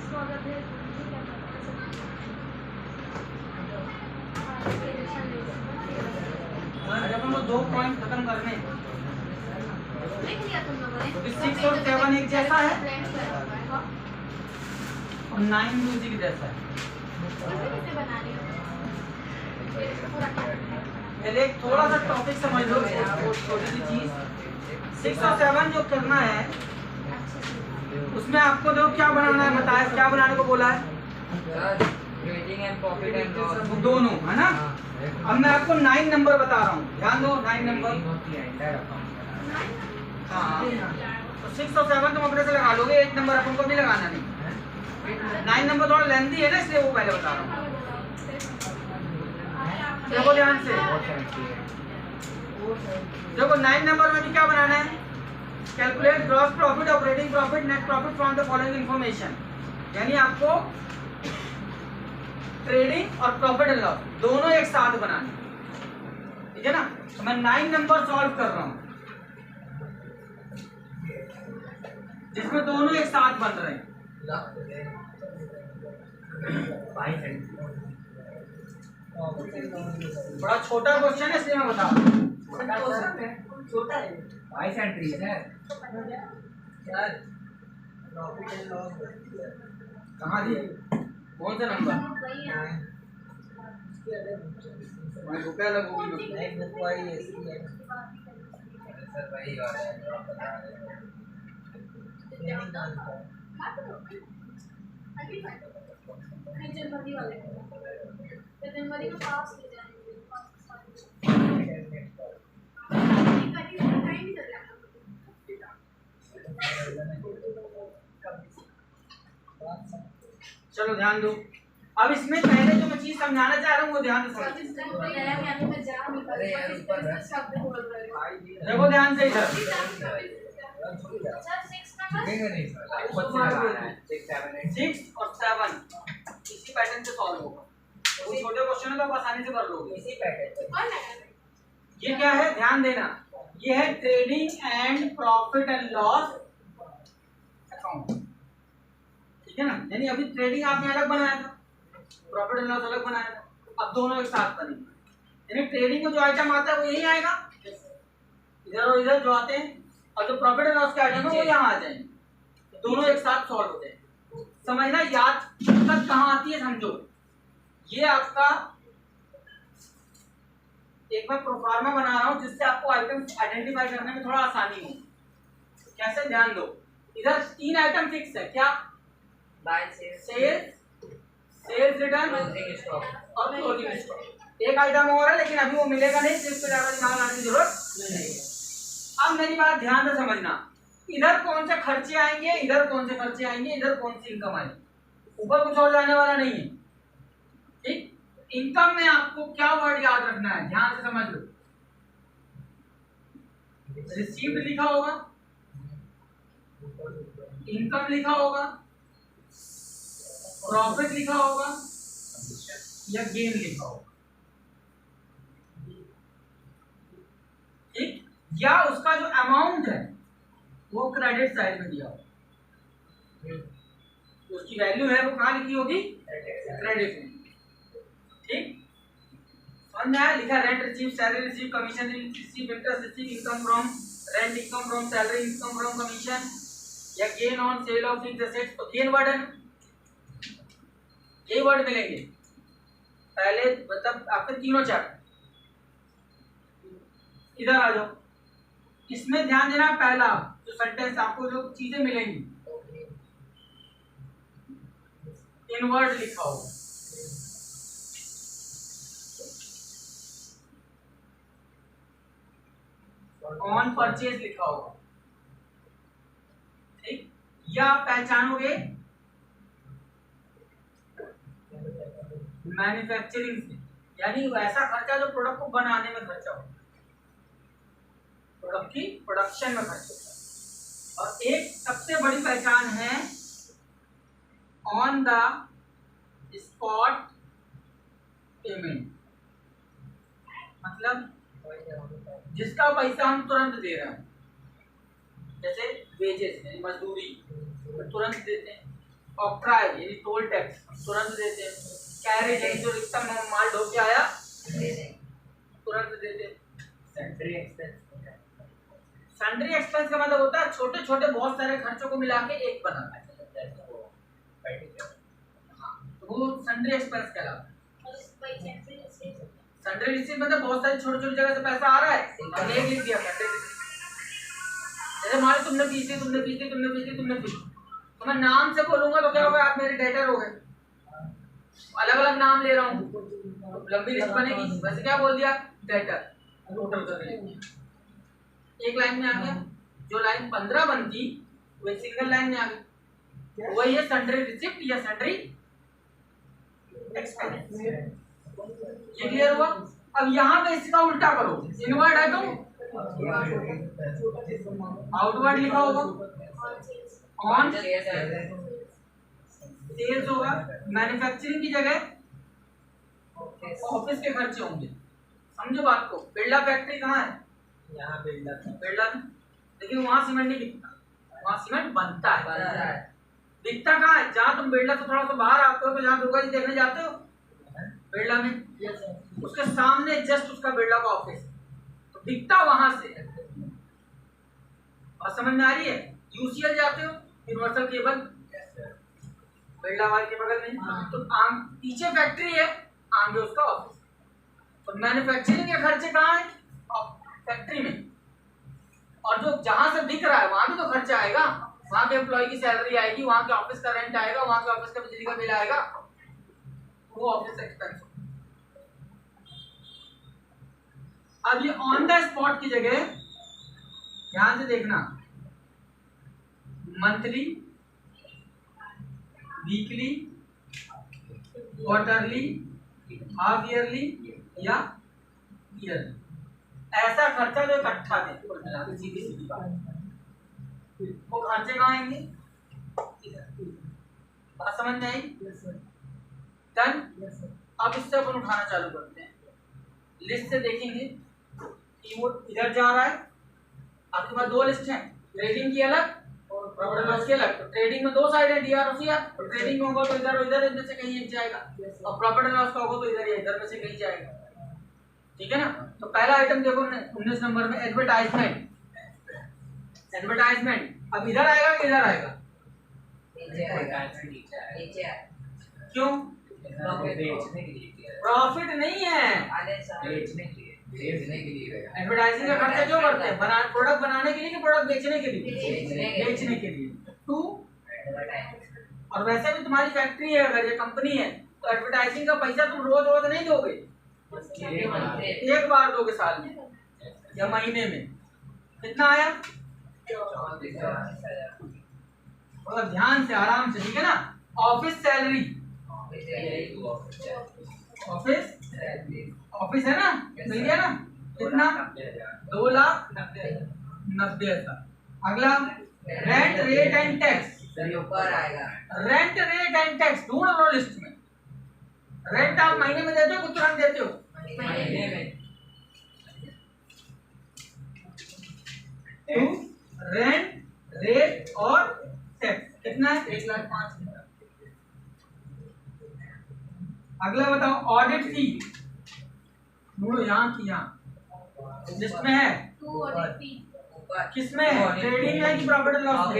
इसको अगर भेज दूँ क्या जब हम 2 पॉइंट खत्म करने लिख लिया तुम लोगों ने, क्योंकि 6 और 7 एक जैसा है और 9 भी उसी के जैसा है। कैसे बना रही हो पूरा पहले एक थोड़ा सा टॉपिक समझ लो, छोटी सी चीज। 6 और 7 जो करना है उसमें आपको जो क्या बनाना है बताया, क्या बनाने को बोला है? Trading and profit and loss दोनों, है ना? अब मैं आपको 9 नंबर बता रहा हूँ, ध्यान दो। 9 नंबर, हाँ तो 6 और 7 तुम अपने से लगा लोगे, 8 नंबर अपन को भी लगाना नहीं। 9 नंबर थोड़ा लेंथी है ना, इसलिए वो पहले बता रहा हूँ। देखो ध्यान से, देखो 9 नंबर में भी क्या बनाना है? Calculate gross profit, operating profit, net profit from the following information. यानी आपको ट्रेडिंग और प्रॉफिट एंड लॉस दोनों एक साथ बनाने, ठीक है ना? तो मैं 9 नंबर सॉल्व कर रहा हूं जिसमें दोनों एक साथ बन रहे हैं। बड़ा छोटा क्वेश्चन है इसलिए मैं बता रहा हूं। छोटा है, 22 एंट्रीज है यार। प्रॉफिट एंड लॉस कहाँ दिए, कौन सा नंबर? रुपया लगोगी एक बुक वाली ऐसी है सर, वही वाला है जो आप बता रहे हैं। जनवरी वाले जनवरी का पास ले जाएंगे चलो ध्यान दो। अब इसमें पहले जो मैं चीज समझाना चाह रहा हूँ वो ध्यान से समझो। देखो ध्यान से इधर, झुकेंगे नहीं सर, कुछ लगाना है 6 7 8 6 और 7 इसी पैटर्न से सॉल्व होगा। वो छोटे क्वेश्चन है तो आप आसानी से कर लोगे इसी पैटर्न। ये क्या है ध्यान देना, ये है trading and profit and loss account, ठीक है ना? यानी अभी ट्रेडिंग आपने अलग बनाया था, प्रॉफिट एंड लॉस अलग बनाया था, अब दोनों एक साथ बनेंगे। यानी ट्रेडिंग में जो आइटम आता है वो यही आएगा, इधर और इधर जो आते हैं, और जो प्रॉफिट एंड लॉस के आइटम है वो यहाँ आ जाएंगे, तो दोनों एक साथ सॉल्व होते हैं। समझना, याद तक कहाँ आती है समझो। ये आपका एक मैं प्रोफार्मा बना रहा हूँ जिससे आपको आइटम आइडेंटिफाई करने में थोड़ा आसानी हो। कैसे, ध्यान दो। इधर 3 आइटम फिक्स है, क्या? सेल्स रिटर्न और क्लोजिंग स्टॉक। एक आइटम और है लेकिन अभी वो मिलेगा नहीं, तो इस पर ज्यादा दिमाग लगाने की जरूरत नहीं है। अब मेरी बात ध्यान से समझना, इधर कौन से खर्चे आएंगे, इधर कौन से खर्चे आएंगे, इधर कौन सी इनकम आएगी, ऊपर कुछ और जाने वाला नहीं है, ठीक? इनकम में आपको क्या वर्ड याद रखना है, ध्यान से समझ लो। रिसीव्ड लिखा होगा, इनकम लिखा होगा, प्रॉफिट लिखा होगा या गेन लिखा होगा, ठीक? या उसका जो अमाउंट है वो क्रेडिट साइड में दिया होगा, उसकी वैल्यू है वो कहाँ लिखी होगी, क्रेडिट में, ठीक? समझ में आया? लिखा rent receive, salary receive, commission receive, interest receive, income from rent, income from salary, income from commission या gain on sale of fixed assets. तो गेन वर्ड है, यही वर्ड मिलेंगे पहले, मतलब आपके तीनों चैप्टर। इधर आ जाओ, इसमें ध्यान देना, पहला जो सेंटेंस आपको जो चीजें मिलेंगी इनवर्ड लिखा होगा, ऑन परचेज लिखा होगा, ठीक? या आप पहचानोगे मैन्युफैक्चरिंग से, यानी वैसा खर्चा जो प्रोडक्ट को बनाने में खर्चा हो, प्रोडक्ट की प्रोडक्शन में खर्च होता है। और एक सबसे बड़ी पहचान है ऑन द स्पॉट पेमेंट, मतलब जिसका पैसा हम तुरंत दे रहे हैं, जैसे वेजेस है, मजदूरी तुरंत देते हैं, ऑक्ट्राई यानी टोल टैक्स तुरंत देते हैं। कैरेज यानी जो रिक्शा में माल ढो के आया तुरंत देते हैं। सैंट्री एक्सपेंस सन्ड्री एक्सपेंस का मतलब होता है छोटे छोटे बहुत सारे खर्चों को मिला के एक बनाना है। तो वो सन्ड्री एक्सपेंस कहलाता है। सन्ड्री रिसीट मतलब बहुत सारी छोटी छोटी जगह से पैसा आ रहा है, हमने एक लिख दिया सन्ड्री रिसीट। जैसे मान लो तुमने फीस दी, तो मैं नाम से बोलूंगा तो क्या होगा, आप मेरे डेटर हो गए। अलग अलग नाम ले रहा हूँ तो लंबी लिस्ट बनेगी। वैसे क्या बोल दिया, डेटर टोटल कर रहे हैं, एक लाइन में आ गया। जो लाइन 15 बनती वो एक सिंगल लाइन में आ गई। वही है सन्ड्री रिसिप्ट या सन्ड्री एक्सपेंस। ये क्लियर हुआ। अब यहाँ पे इसका उल्टा करो, इनवर्ड है तो आउटवर्ड लिखा होगा, ऑन सेल्स होगा। मैन्युफैक्चरिंग की जगह ऑफिस के खर्चे होंगे। समझो बात को। बिरला फैक्ट्री कहाँ है, यहाँ बिरला में, लेकिन वहां सीमेंट नहीं बिकता, वहां सीमेंट बनता है। बिकता कहाँ है, जहाँ तुम बिरला से थोड़ा सा बाहर आते हो तो जहाँ दुर्गा जी देखने जाते हो बिरला में, उसके सामने जस्ट उसका बिरला का ऑफिस, तो बिकता वहां से। और समझ में आ रही है। यूसीएल जाते हो, यूनिवर्सल केबल, बिरला वाल के बगल में, तो पीछे फैक्ट्री है, आगे उसका ऑफिस। तो मैन्युफैक्चरिंग के खर्चे कहाँ है, फैक्ट्री में। और जो जहां से बिक रहा है वहां भी तो खर्चा आएगा, वहां के एम्प्लॉय की सैलरी आएगी, वहां के ऑफिस का रेंट आएगा, वहां के ऑफिस का बिजली का बिल आएगा, वो ऑफिस एक्सपेंस। अब ये ऑन द स्पॉट की जगह ध्यान से देखना, monthly, weekly, quarterly, half yearly या ईयरली, ऐसा खर्चा जो इकट्ठा दे। सीधी सीधी बात, वो खर्चे कहाँ आएंगे, बात समझ में आई। डन। अब इससे अपन उठाना चालू करते हैं। लिस्ट से देखेंगे, कीबोर्ड इधर जा रहा है, आपके पास दो लिस्ट हैं, ट्रेडिंग की अलग और प्रॉफिट एंड लॉस की अलग। तो ट्रेडिंग में दो साइड है, डीआर और सीआर। तो ट्रेडिंग में होगा तो इधर और इधर इनमें से कहीं एक जाएगा, और प्रॉफिट एंड लॉस का होगा तो इधर या इधर में से कहीं जाएगा। ठीक है ना। तो पहला आइटम देखो 19 नंबर में, एडवर्टाइजमेंट। एडवर्टाइजमेंट अब इधर आएगा कि इधर आएगा, क्यों, प्रॉफिट नहीं है, एडवर्टाइजिंग का खर्चा क्यों करते हैं, प्रोडक्ट बनाने के लिए कि प्रोडक्ट बेचने के लिए, बेचने के लिए। टू, और वैसे भी तुम्हारी फैक्ट्री है, अगर ये कंपनी है तो एडवर्टाइजिंग का पैसा तुम रोज रोज नहीं दोगे, एक बार दोगे साल में या महीने में। कितना आया, थोड़ा ध्यान से आराम से, ठीक है ना। ऑफिस सैलरी, ऑफिस है ना, मिल गया ना, कितना, 2,90,000। अगला rent rate and tax, rent rate and tax ढूंढ लो लिस्ट में। रेंट आप महीने में देते हो कि तुरंत देते हो, महीने में। रेंट रेट और टैक्स कितना है, 1,05,000। अगला बताओ ऑडिट फी, ढूंढो यहाँ की, यहाँ लिस्ट में है, किसमें है, ट्रेडिंग है कि प्रॉफिट एंड लॉस में,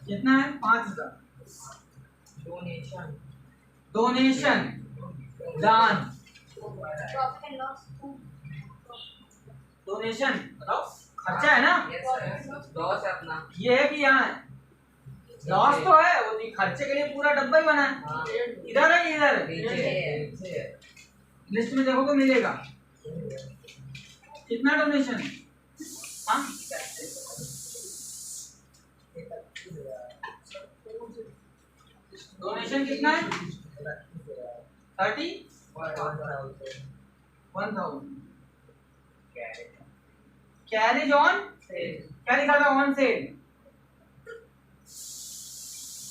कितना है, 5,000। डोनेशन दान, डोनेशन बताओ, खर्चा है ना, ये है कि यहाँ है, लॉस तो है, वो खर्चे के लिए पूरा डब्बा ही बना है। इधर है कि इधर है, लिस्ट में देखो तो मिलेगा। कितना डोनेशन, हाँ डोनेशन कितना है, 31,000। कैरेज ऑन, क्या लिखा था, ऑन सेल,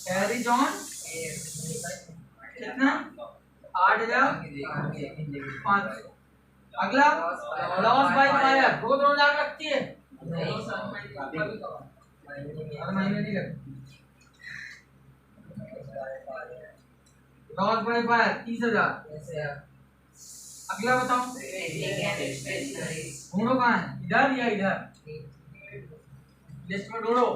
कैरेज ऑन कितना, 8,500। अगला लॉस बाय फायर, रोज रोज आग लगती है, नहीं हर महीने नहीं लगती। Loss by fire 30,000। अगला बताओ, ढूंढो कहाँ है, इधर या इधर, लिस्ट में ढूंढो।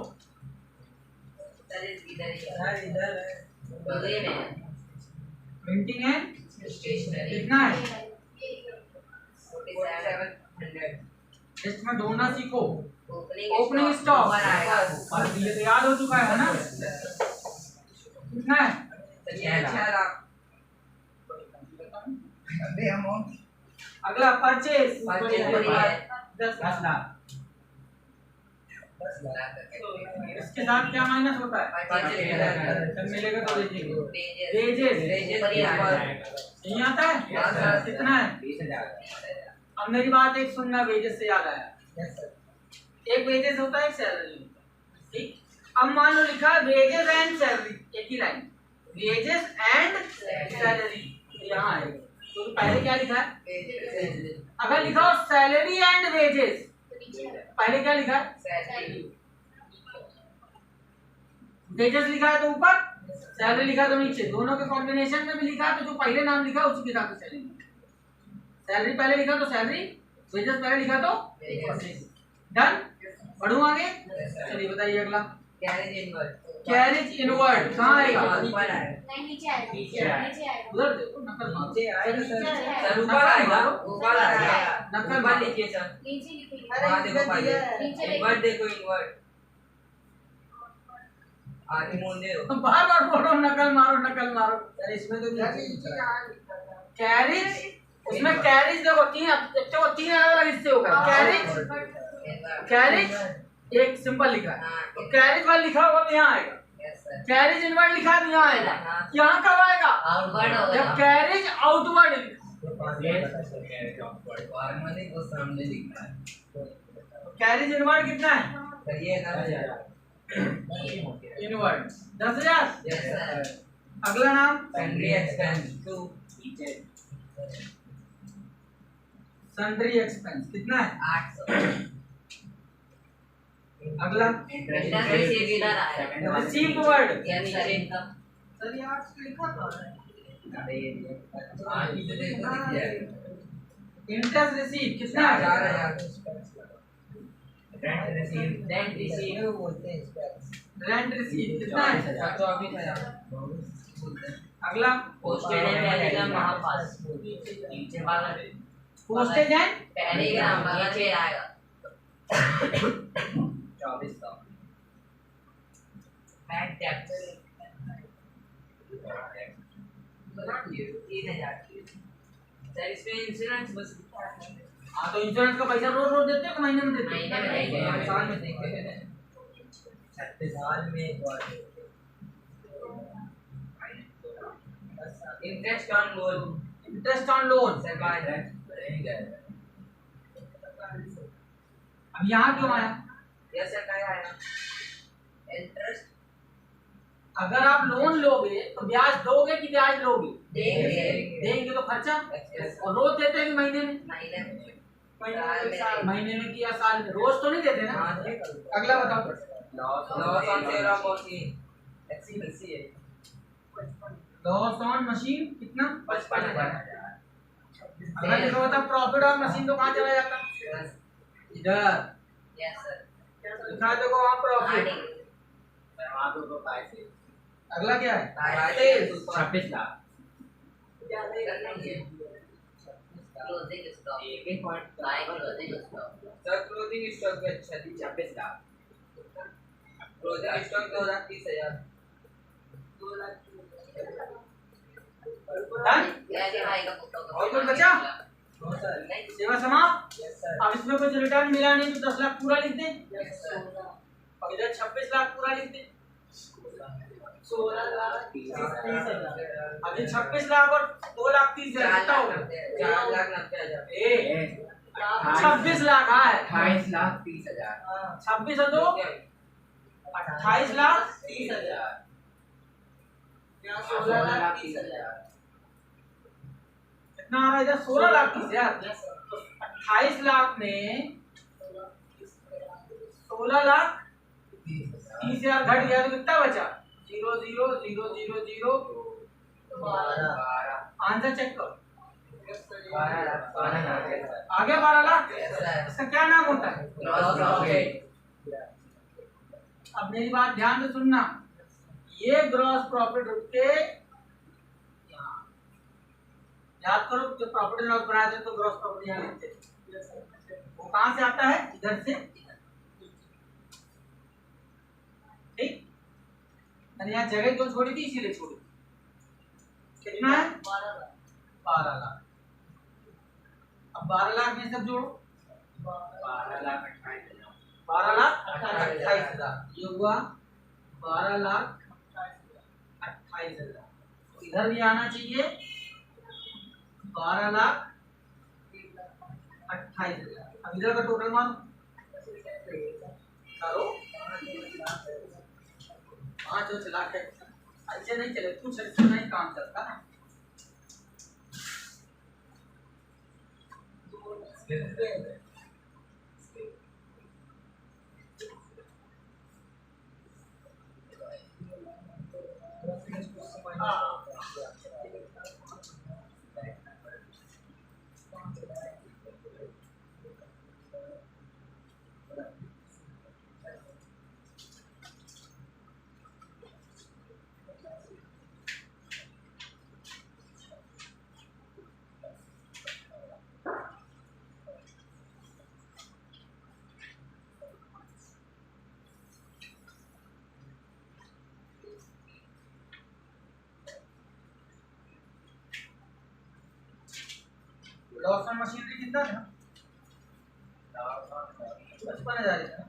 प्रिंटिंग है कितना है, लिस्ट में ढूंढना सीखो। ओपनिंग स्टॉक ये तो याद हो चुका है ना, कितना है, 6 लाख। अगला परचेज 10 लाख। इसके साथ क्या माइनस होता है, जब मिलेगा तो देखेंगे। वेजेस नहीं आता है, कितना है, 20,000। अब मेरी बात एक सुनना, वेजेस से याद आया, एक वेजेस होता है, एक सैलरी, ठीक। अब मान लो लिखा है वेजेस एंड सैलरी, एक ही लाइन, वेजेस एंड सैलरी, यहाँ है। तो पहले क्या लिखा है, अगर लिखा हो सैलरी एंड वेजेस, पहले क्या लिखा है, वेजेस लिखा है तो ऊपर, सैलरी लिखा है तो नीचे, दोनों के कॉम्बिनेशन में भी लिखा है तो जो पहले नाम लिखा है उसी के साथ सैलरी, सैलरी पहले लिखा तो सैलरी, वेजेस पहले लिखा तो डन। बढ़ू आगे, चलिए बताइए अगला, कैरेज इनवर्ड कहाँ आएगा, नहीं नीचे आएगा, नीचे आएगा, उधर देखो, नकल मारो, नीचे आएगा सर, सर, ऊपर आएगा, ऊपर आएगा, नकल ऊपर लिखिए सर। नीचे लिखिए। हाँ देखो पहले, नीचे इन्वर्ट देखो, इन्वर्ट आगे मुंडे हो। बार बार बोलो, नकल मारो, नकल मारो। सर इसमें तो नीचे कैरेज, उसमें कैरेज देखो तीन, देखो तीन अलग अलग हिस्से हो गए, कैरेज, कैरेज एक सिंपल लिखा है, तो कैरेज वाला लिखा हुआ तो यहाँ आएगा, कैरेज इनवर्ड लिखा है तो यहाँ आएगा, यहाँ कब आएगा, जब कैरेज आउटवर्ड, सामने लिखा है। कैरेज इनवर्ड कितना है, ये इनवर्ड 10,000। Yes sir. अगला नाम सन्ड्री एक्सपेंस 2 सन्ड्री एक्सपेंस कितना है, 800। अगला रिसीव्ड वर्ड, सर ये आज लिखा था, इंटरेस्ट रिसीव कितना है, 4,000। रेंट रिसीव कितना है, 24,000। अगला पोस्टेज एंड टेलीग्राम महापास पोस्टेज एंड टेलीग्राम नीचे आएगा 2400। Bank tax 3,000। सर इसमें इंश्योरेंस बस, हाँ तो इंश्योरेंस का पैसा रोज रोज देते हो कि महीने में देते हो, महीने में देंगे, साल में देंगे, 36 साल में एक बार। Interest on loan, interest on loan, सरकार है। अब यहाँ क्यों आया, यस सर क्या आया, इंटरेस्ट अगर आप लोन लोगे तो ब्याज दोगे कि ब्याज लोगे, देंगे, देंगे तो खर्चा, और रोज देते हैं कि महीने में, महीने महीने में कि या साल में, रोज तो नहीं देते ना। अगला बताओ, loss on sale of machine एक्सीसी है, लॉस ऑन मशीन कितना, 55,000। अगर लिखा होता प्रॉफिट ऑन मशीन तो कहाँ चला जाता, इधर यस सर। लिखा है देखो वहाँ प्रॉफिट, अगला क्या है, 26 lakh. Closing stock sir, closing stock भी अच्छा थी, 26 लाख। Closing stock 2,30,000। डन। और कुछ बचा, नो सर। सेवा समाप्त। Yes sir. अब इसमें कुछ रिटर्न मिला नहीं तो 10 लाख पूरा लिख दे, यस सर। और इधर 26 लाख पूरा लिख दे, 16 लाख 30,000। अभी 26 लाख और 2,30,000 कितना हो गया, 4,90,000। 26 लाख है, 28,30,000। 26 और 2 28,30,000, यहाँ 16,30,000 कितना आ रहा है, इधर 16,30,000। तो 28 लाख में 16,30,000 घट गया तो कितना बचा? 0 0 0 0 0 आंसर चेक करो। आ गया 12 लाख। इसका क्या नाम होता है? अब मेरी बात ध्यान से सुनना, ये ग्रॉस प्रॉफिट रुक के याद करो, जो प्रॉफिट एंड लॉस बनाए थे तो ग्रॉस प्रॉफिट यहाँ लिखते थे, वो कहां से आता है? इधर से। ठीक, मैंने यहाँ जगह क्यों छोड़ी थी? इसीलिए छोड़ी। कितना है? 12 लाख। अब 12 लाख में सब जोड़ो, 12,28,000 ये हुआ 12,28,000। इधर भी आना चाहिए 12,28,000। अब इधर का टोटल मान करो, 5 लाख है। ऐसे नहीं चले, कुछ ऐसे नहीं काम चलता ना। लॉस ऑन मशीनरी कितना था? 55,000 था।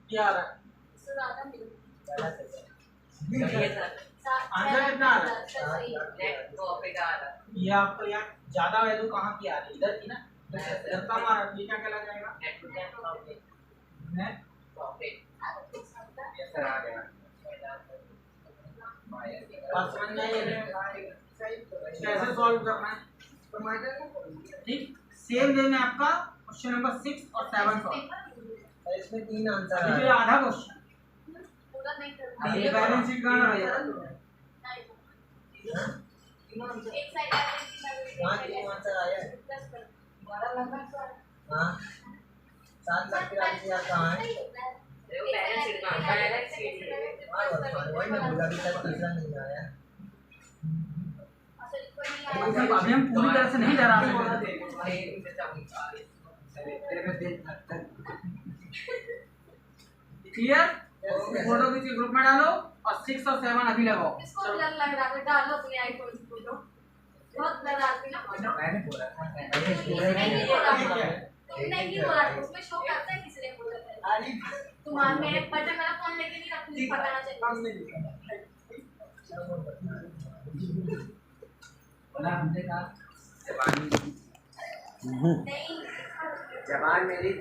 क्या आ रहा है? आंसर कितना आ रहा है? ये आपको यहाँ ज्यादा वैल्यू कहाँ की आ रही है? इधर की ना, इधर कम आ रहा है। ये क्या कहला जाएगा? Net profit. बात समझ में आई है? कैसे सॉल्व करना है? ठीक, सेम वे में आपका क्वेश्चन नंबर 6 और 7 सॉल्व। इसमें 3 आंसर है। ये आधा क्वेश्चन पूरा नहीं करना। ये बैलेंस शीट कहां है? एक साइड वहाँ 3 आंसर आया है। 7 लाख 83,000 कहाँ है? वही मैं बोला, अभी तक तीसरा नहीं आया। अभी हम पूरी तरह से नहीं डरा रहे। क्लियर? फोटो किसी ग्रुप में डालो और 6 और 7 अभी लगाओ। इसको डर लग रहा है, डालो अपने आईफोन फोटो। बहुत डराती ना मैंने बोला था किसी ने नहीं बोला तुमने नहीं बोला उसमें शो करता है किसी ने बोला तुम्हारे मेरे बच्चे मेरा फोन लेके नहीं रखती पता ना चले बोला हमने कहा जबान नहीं जबान मेरी